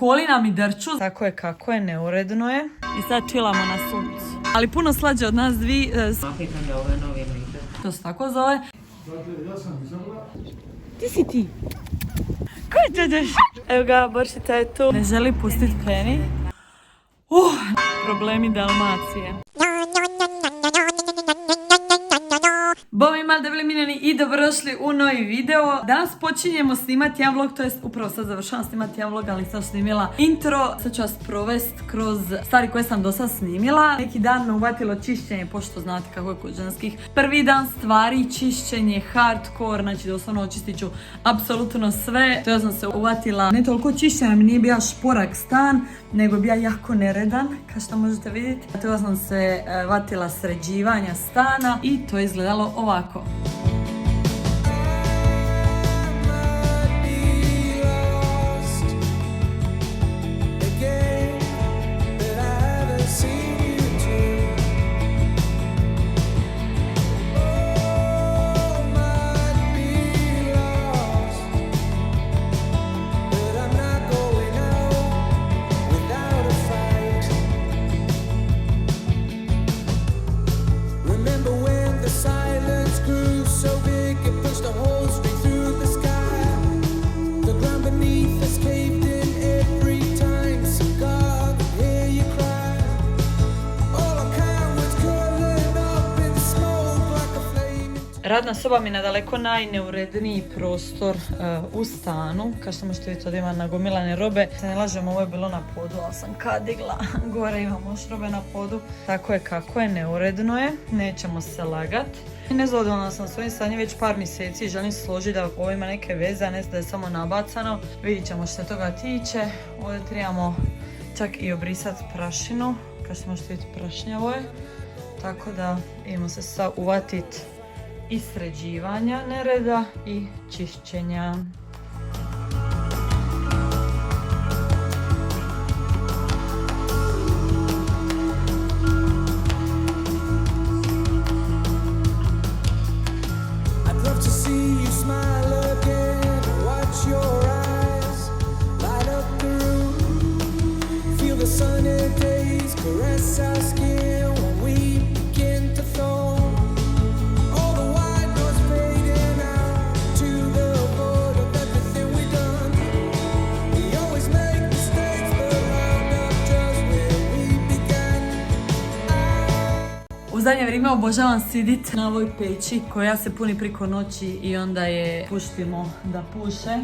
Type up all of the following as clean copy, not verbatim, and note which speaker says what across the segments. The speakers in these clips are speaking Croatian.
Speaker 1: Kolina mi drču. Tako je kako je, neuredno je. I sad čilamo na suncu. Ali puno slađe od nas dvi. To se tako zove.
Speaker 2: Dakle, ja sam izabrala.
Speaker 1: Ti si ti. Koji te deš? Evo ga, Boršica je tu. Ne želi pustit Penny. Problemi Dalmacije. Bom imali debeli minjeni i dobrodošli u novi video. Danas počinjemo snimati jedan vlog, to jest upravo sad završavam snimati jedan vlog, ali sam snimila intro. Sad ću vas provest kroz stvari koje sam do sad snimila. Neki dan me uvatilo čišćenje, pošto znate kako je kod ženskih. Prvi dan stvari, čišćenje, hardcore, znači doslovno očistit ću apsolutno sve. To ja sam se uvatila, ne toliko čišćenja, mi nije bio šporak stan, nego bio jako neredan, kao što možete vidjeti. To sam se vatila sređivanja stana i to je izgledalo ovako. Radna soba mi je nadaleko najneuredniji prostor u stanu. Kao što možete vidjeti, ovdje ima nagomilane robe. Se ne lažem, ovo je bilo na podu, ali sam kad digla gore, imamo još robe na podu. Tako je kako je, neuredno je, nećemo se lagat. Nezadovoljna sam s ovim stanjem već par mjeseci i želim se složiti da ovo ima neke veze, a ne da je samo nabacano. Vidjet ćemo što toga tiče. Ovdje trebamo čak i obrisati prašinu. Kao što možete vidjeti, prašnjavo je. Tako da idemo se sad uvatiti i sređivanja nereda i čišćenja. U zadnje vrijeme obožavam sidit na ovoj peći koja se puni priko noći i onda je puštimo da puše.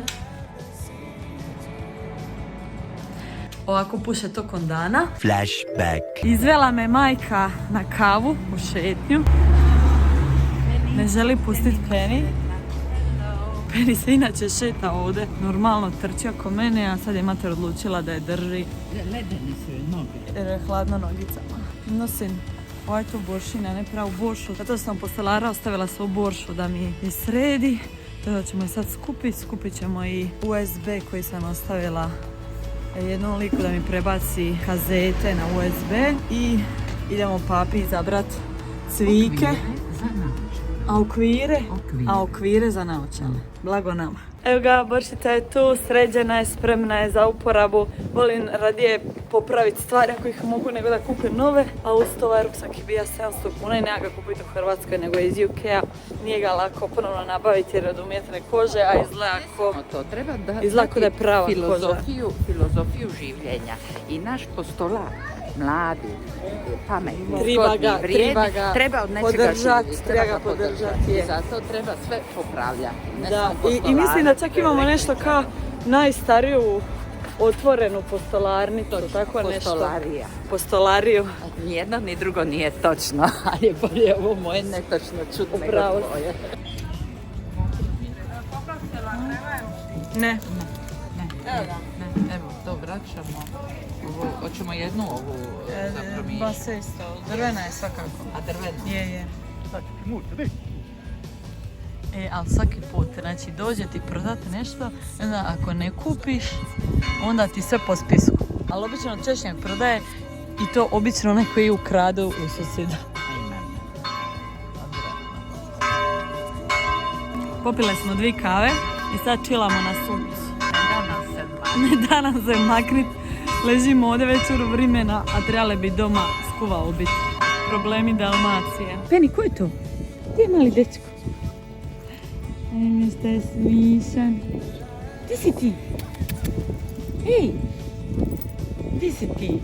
Speaker 1: Ovako puše tokom dana.
Speaker 3: Flashback.
Speaker 1: Izvela me majka na kavu u šetnju. Ne želi pustiti Penny. Penny se inače šeta ovdje. Normalno trči oko mene, a sad je mater odlučila da je drži.
Speaker 4: Ledene su joj noge.
Speaker 1: Jer je hladno nogicama. Nosim ovaj tu boršina, ne pravu boršu. Zato sam postelara ostavila svu boršu da mi je sredi. Tada ćemo je sad skupiti. Skupit ćemo i USB koji sam ostavila jednom liku da mi prebaci kazete na USB. I idemo papi izabrat cvike. A okvire za naočale. Blago nama. Evo ga, Boršica je tu, sređena je, spremna je za uporabu. Volim radije popraviti stvari ako ih mogu nego da kupim nove. A uz to ovaj ruksak je bio 700 kuna i nema ga kupiti u Hrvatskoj nego iz UK-a. Nije ga lako ponovno nabaviti jer je od umjetne kože, a izgleda da je prava koža.
Speaker 4: Filozofiju življenja i naš postolar, mladi, pametni, treba od nečega živjeti, treba ga podržati. I zato treba sve popravljati.
Speaker 1: I mislim da čak imamo nešto kao najstariju otvorenu postolarnicu, tako nešto. Postolariju.
Speaker 4: Nijedno ni drugo nije točno, ali je bolje ovo moje netočno čut nego tvoje.
Speaker 1: Ne.
Speaker 4: Evo, to vraćamo. Hoćemo jednu ovu za promišljati.
Speaker 1: Base isto, drvena je svakako.
Speaker 4: A drvena?
Speaker 1: Je. Ali svaki put, znači dođe ti prodati nešto, onda ako ne kupiš, onda ti sve po spisku. Ali obično češnjak prodaje i to obično neko i ukradu u susjeda. Popile smo 2 kave i sad čilamo na suncu.
Speaker 4: Danas se
Speaker 1: ne da nam se maknit. Ležimo ovdje već u vremena, a trebale bi doma skuvao biti. Problemi Dalmacije. Peni, ko je to? Gdje je mali dečko? Ajme, šta je smišan. Gdje si ti? Ej! Gdje si ti?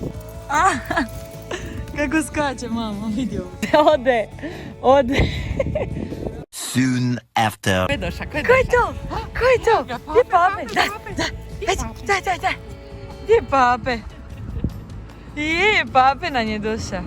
Speaker 1: Kako skače, mama, vidio. Ode.
Speaker 3: Soon after.
Speaker 4: Ko je došao?
Speaker 1: Ko je to? Gdje pape? Da. Gdje pape? Pape nam je došao.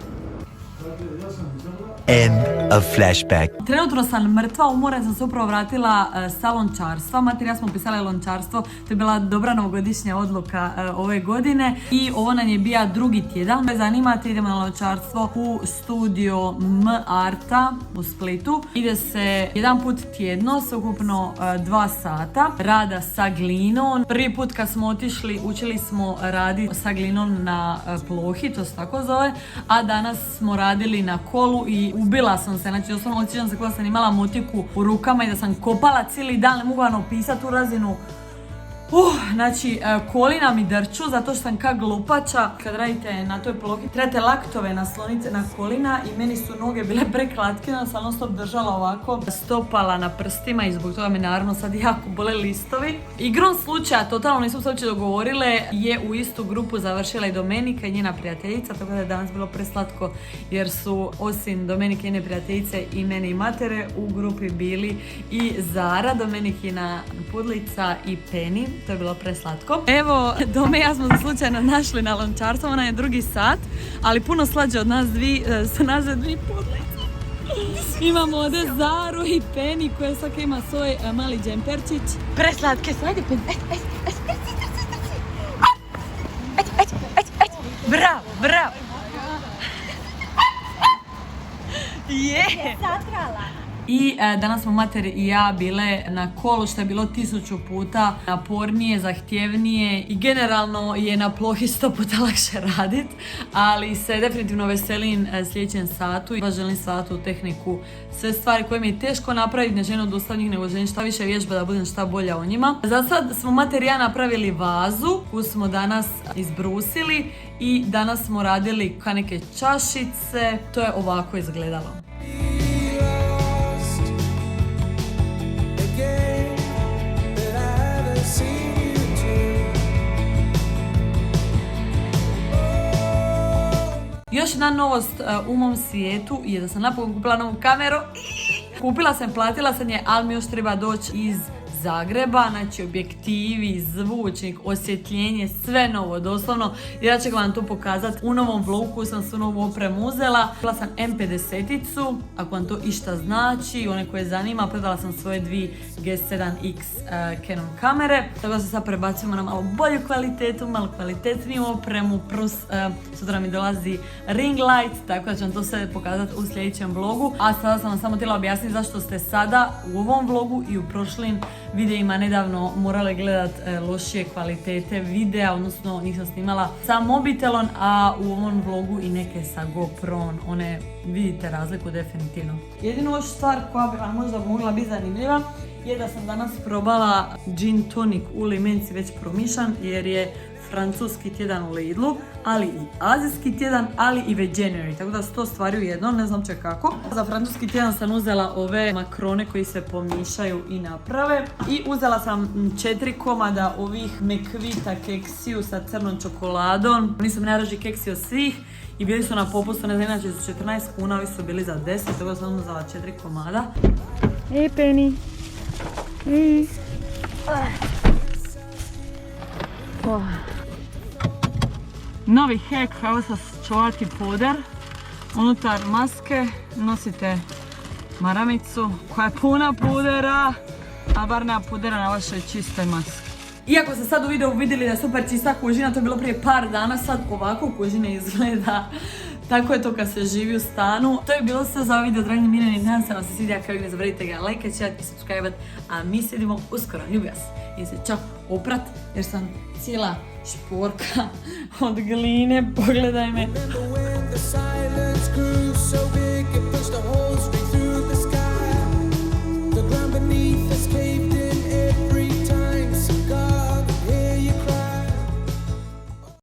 Speaker 2: Ja sam izabrala.
Speaker 3: End of flashback.
Speaker 1: Trenutno sam mrtva, umoran sam se upravo vratila sa lončarstva. Mati i ja smo upisali lončarstvo, to je bila dobra novogodišnja odluka ove godine. I ovo nam je bio drugi tjedan. Me zanimate, idemo na lončarstvo u studio M-Arta u Splitu. Ide se jedan put tjedno, sveukupno 2 sata rada sa glinom. Prvi put kad smo otišli, učili smo raditi sa glinom na plohi, to se tako zove. A danas smo radili na kolu i ubila sam se, znači osnovno osjećam se kao sam imala motiku u rukama i da sam kopala cijeli dan, ne mogu vam opisati tu razinu. Znači, kolina mi drču zato što sam kak glupača. Kad radite na toj plohi, trebate laktove nasloniti na kolina i meni su noge bile preklatke, da sam non stop držala ovako stopala na prstima i zbog toga me naravno sad jako bole listovi. Igrom slučaja, totalno nismo se uopće dogovorile, je u istu grupu završila i Domenika i njena prijateljica, tako da je danas bilo preslatko jer su osim Domenike i njene prijateljice i mene i matere u grupi bili i Zara, Domenikina pudlica i Penny. To je bilo preslatko. Evo, Dome i ja smo se slučajno našli na lončarstvu, ona je drugi sat, ali puno slađe od nas dvi, su nas dvi pudlice. Imamo ovdje Zaru i Penny koja svaka ima svoj mali džemperčić. Preslatke su, ajde Penny, bravo. Je! I danas smo mater i ja bile na kolu što je bilo 1000 puta napornije, zahtjevnije i generalno je na plohi 100 puta lakše radit, ali se definitivno veselim sljedećem satu i želim satu tehniku, sve stvari koje mi je teško napraviti, ne želim odustati od njih, nego želim šta više vježba da budem šta bolja o njima. Za sad smo mater i ja napravili vazu koju smo danas izbrusili i danas smo radili ka neke čašice, to je ovako izgledalo. Još jedna novost u mom svijetu je da sam napokon kupila novu kameru. Kupila sam, platila sam je, ali mi još treba doći iz Zagreba, znači objektivi, zvučnik, osvjetljenje, sve novo, doslovno. Ja ću vam to pokazati u novom vlogu, sam svu novu opremu uzela. Kupila sam M50-icu, ako vam to išta znači, one koje zanima, predala sam svoje 2 G7X Canon kamere. Tako da se sad prebacujemo na malo bolju kvalitetu, malo kvalitetniju opremu, plus sutra mi dolazi ring light, tako da ću vam to sve pokazati u sljedećem vlogu. A sada sam vam samo htjela objasniti zašto ste sada u ovom vlogu i u prošlim videima nedavno morali gledat lošije kvalitete videa, odnosno njih sam snimala sa mobitelom, a u ovom vlogu i neke sa GoPro-om, one vidite razliku definitivno. Jedinu stvar koja bi vam možda mogla biti zanimljiva je da sam danas probala gin tonic u limenci već promišan jer je francuski tjedan u Lidlu, ali i azijski tjedan, ali i veganuary, tako da su to stvari u jednom, ne znam kako. Za francuski tjedan sam uzela ove makrone koji se pomišaju i naprave i uzela sam 4 komada ovih mekvita keksiju sa crnom čokoladom. Oni su najdraži keksi od svih i bili su na popustu, ne znam, inače su 14 kuna, ovi su bili za 10, tako da sam uzela 4 komada. Ej, Penny. Novi hack, evo sa čovalki puder. Unutar maske nosite maramicu koja je puna pudera, a bar nema pudera na vašoj čistoj maski. Iako ste sad u videu vidjeli da je super čista kužina, to je bilo prije par dana, sad ovako kužina izgleda. Tako je to kad se živi u stanu. To je bilo sve za ovaj video, dragi miljeni. Nadam se vam se svidio, kao uvijek ne zaboravite ga lajkat, šerat i subscribe, a mi se vidimo uskoro. Ljubi vas. I se čak oprat jer sam cijela šporka od gline. Pogledaj me.